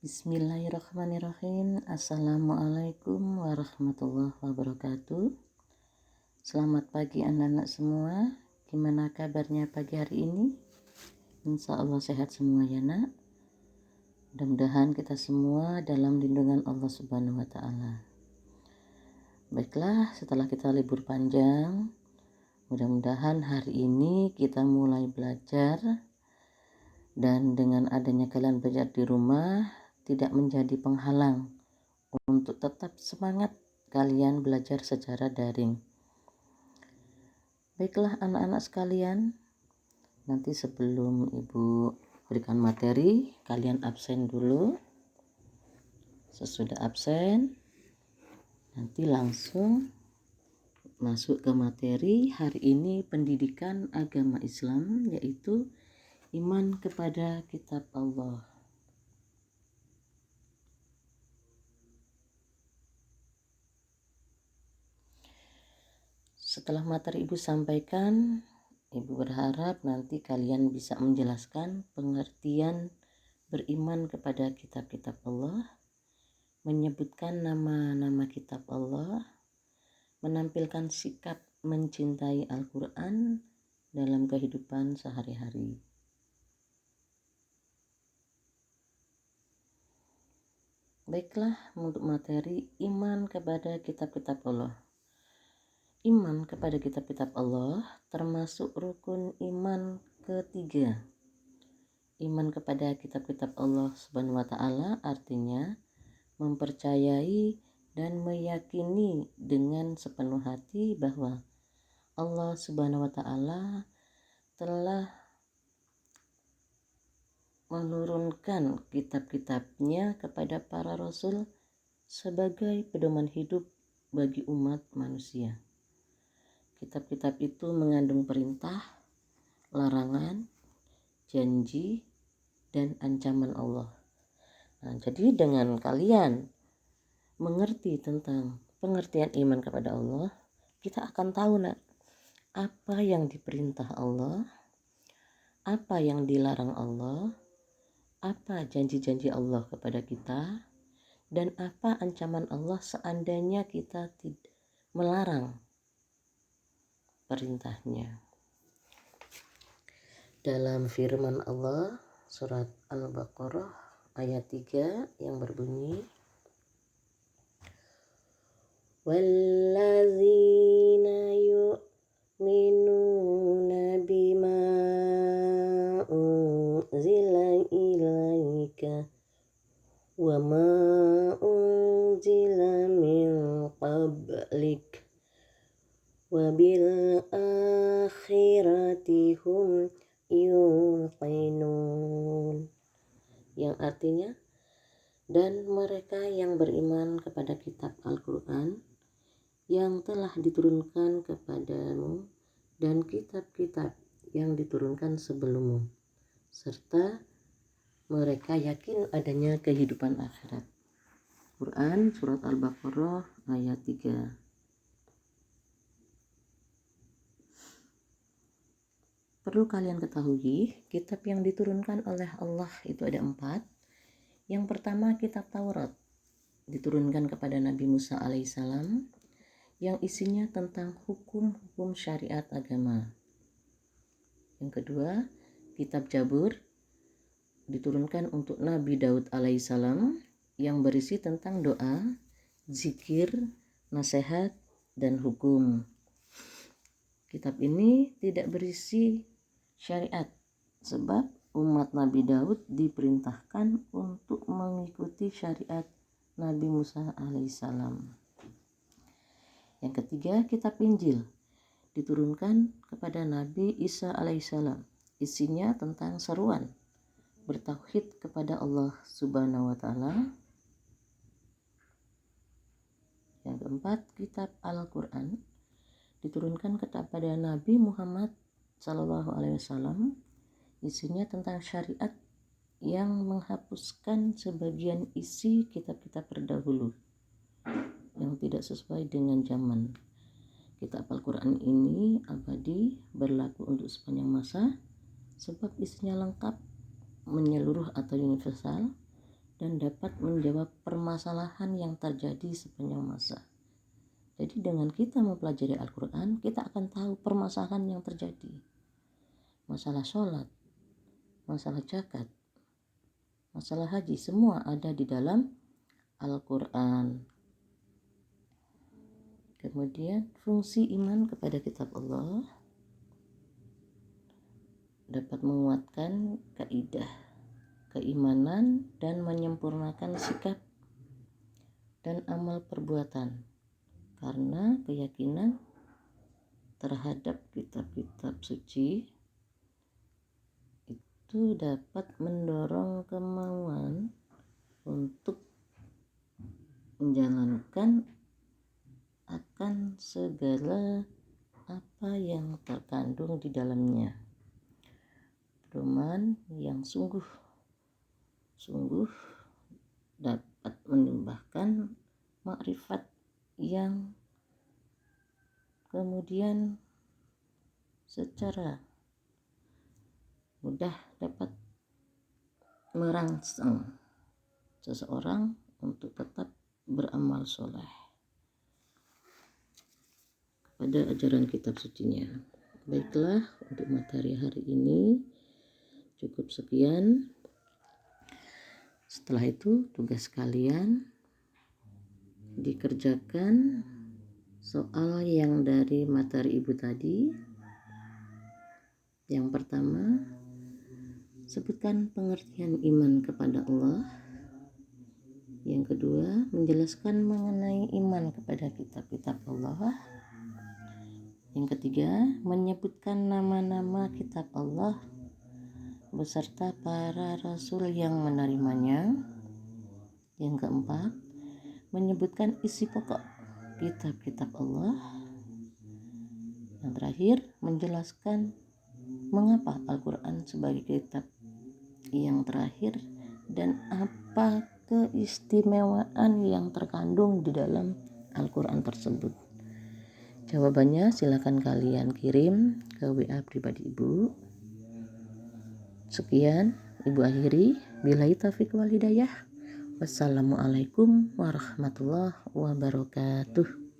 Bismillahirrahmanirrahim. Assalamualaikum warahmatullahi wabarakatuh. Selamat pagi anak-anak semua. Gimana kabarnya pagi hari ini? Insya Allah sehat semua ya nak. Mudah-mudahan kita semua dalam lindungan Allah Subhanahu wa Ta'ala. Baiklah, setelah kita libur panjang, mudah-mudahan hari ini kita mulai belajar. Dan dengan adanya kalian belajar di rumah tidak menjadi penghalang untuk tetap semangat kalian belajar secara daring. Baiklah anak-anak sekalian, nanti sebelum ibu berikan materi, kalian absen dulu. Sesudah absen, nanti langsung masuk ke materi. Hari ini pendidikan agama Islam, yaitu iman kepada kitab Allah. Setelah materi ibu sampaikan, ibu berharap nanti kalian bisa menjelaskan pengertian beriman kepada kitab-kitab Allah, menyebutkan nama-nama kitab Allah, menampilkan sikap mencintai Al-Quran dalam kehidupan sehari-hari. Baiklah, untuk materi iman kepada kitab-kitab Allah. Iman kepada kitab-kitab Allah termasuk rukun iman ketiga. Iman kepada kitab-kitab Allah Subhanahu wa Ta'ala artinya mempercayai dan meyakini dengan sepenuh hati bahwa Allah Subhanahu wa Ta'ala telah menurunkan kitab-kitabnya kepada para rasul sebagai pedoman hidup bagi umat manusia. Kitab-kitab itu mengandung perintah, larangan, janji, dan ancaman Allah. Nah, jadi dengan kalian mengerti tentang pengertian iman kepada Allah, kita akan tahu apa yang diperintah Allah, apa yang dilarang Allah, apa janji-janji Allah kepada kita, dan apa ancaman Allah seandainya kita melarang perintahnya. Dalam firman Allah surat Al-Baqarah ayat 3 yang berbunyi, wallazina yu'minuna bima unzila ilaika wa ma unzila min qablik wa bil akhirati hum yuqinun, yang artinya, dan mereka yang beriman kepada kitab Al-Quran yang telah diturunkan kepadamu dan kitab-kitab yang diturunkan sebelummu, serta mereka yakin adanya kehidupan akhirat. Quran surat Al-Baqarah ayat 3. Perlu kalian ketahui, kitab yang diturunkan oleh Allah itu ada 4. Yang pertama kitab Taurat, diturunkan kepada Nabi Musa alaihissalam, yang isinya tentang hukum-hukum syariat agama. Yang kedua, kitab Jabur, diturunkan untuk Nabi Daud alaihissalam, yang berisi tentang doa, zikir, nasihat, dan hukum. Kitab ini tidak berisi syariat, sebab umat Nabi Daud diperintahkan untuk mengikuti syariat Nabi Musa alaihissalam. Yang ketiga, kitab Injil, diturunkan kepada Nabi Isa alaihissalam. Isinya tentang seruan bertauhid kepada Allah Subhanahu wa Ta'ala. Yang keempat, kitab Al-Quran, diturunkan kepada Nabi Muhammad SAW. Isinya tentang syariat yang menghapuskan sebagian isi kitab-kitab terdahulu yang tidak sesuai dengan zaman. Kitab Al-Quran ini abadi, berlaku untuk sepanjang masa, sebab isinya lengkap, menyeluruh atau universal, dan dapat menjawab permasalahan yang terjadi sepanjang masa. Jadi dengan kita mempelajari Al-Quran, kita akan tahu permasalahan yang terjadi. Masalah sholat, masalah zakat, masalah haji, semua ada di dalam Al-Quran. Kemudian fungsi iman kepada kitab Allah dapat menguatkan kaidah keimanan dan menyempurnakan sikap dan amal perbuatan, karena keyakinan terhadap kitab-kitab suci itu dapat mendorong kemauan untuk menjalankan akan segala apa yang terkandung di dalamnya. Pedoman yang sungguh dapat menambahkan makrifat yang kemudian secara mudah dapat merangsang seseorang untuk tetap beramal soleh pada ajaran kitab sucinya. Baiklah, untuk materi hari ini cukup sekian. Setelah itu tugas kalian dikerjakan soal yang dari materi ibu tadi. Yang pertama, sebutkan pengertian iman kepada Allah. Yang kedua, menjelaskan mengenai iman kepada kitab-kitab Allah. Yang ketiga, menyebutkan nama-nama kitab Allah beserta para rasul yang menerimanya. Yang keempat, menyebutkan isi pokok kitab-kitab Allah. Yang terakhir, menjelaskan mengapa Al-Quran sebagai kitab yang terakhir dan apa keistimewaan yang terkandung di dalam Al-Quran tersebut. Jawabannya silakan kalian kirim ke WA pribadi Ibu. Sekian, Ibu akhiri. Billahi taufiq wal hidayah. Wassalamualaikum warahmatullahi wabarakatuh.